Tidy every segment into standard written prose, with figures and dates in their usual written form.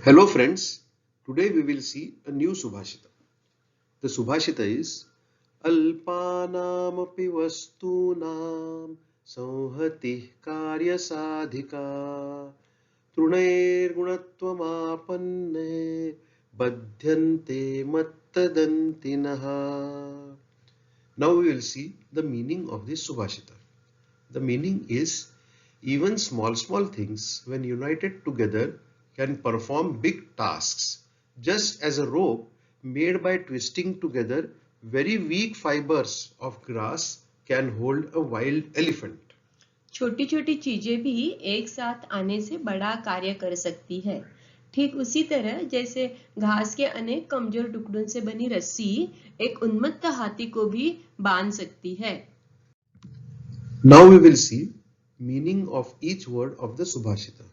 Hello friends, today we will see a new Subhashita. The Subhashita is Alpanamapi vastunam संहति कार्य साधिका तृणैर गुणत्वमापन्ने बध्यन्ते मत्तदन्तिनः. Now we will see the meaning of this Subhashita. The meaning is even small things when united together can perform big tasks, just as a rope made by twisting together very weak fibers of grass can hold a wild elephant. छोटी छोटी चीजें भी एक साथ आने से बड़ा कार्य कर सकती है। ठीक उसी तरह जैसे घास के अनेक कमजोर टुकड़ों से बनी रस्सी एक उन्मत्त हाथी को भी बांध सकती है। Now we will see meaning of each word of the Subhashita.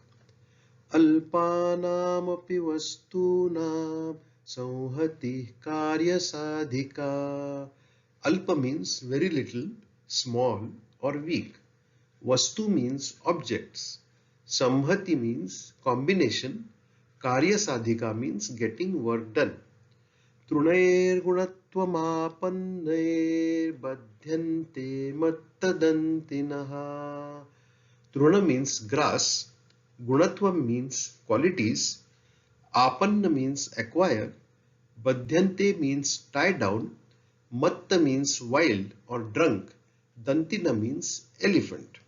अल्पानामपि वस्तूनां संहति कार्य साधिका. Alpa means very little, small or weak. Vastu means objects. Samhati means combination. Karya sadhika means getting work done. Trunair gunattvamapannair badhyante mattadantinaha. Truna means grass. Gunatvam means qualities. Apanna means acquire. Badhyante means tie down. Matta means wild or drunk. Dantina means elephant.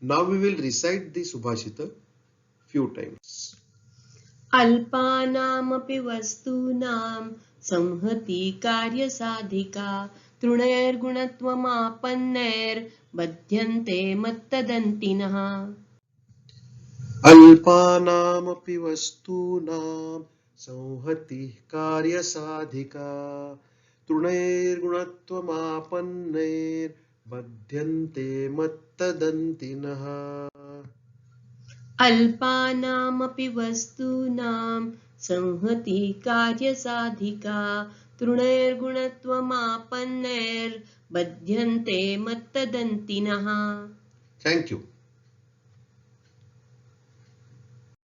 Now we will recite the Subhashita few times. अल्पानामपि वस्तूनां संहति कार्य साधिका तृणैर्गुणत्वमापन्नैर्बध्यन्ते मत्तदन्तिनः. अल्पानामपि वस्तूनां संहति कार्य साधिका तृणैर्गुणत्वमापन्नैर्बध्यन्ते मत्तदन्तिनः. अल्पानामपि वस्तूनां संहति कार्य साधिका तृणैर्गुणत्वमापन्नैर्बध्यन्ते मत्तदन्तिनः. Thank you.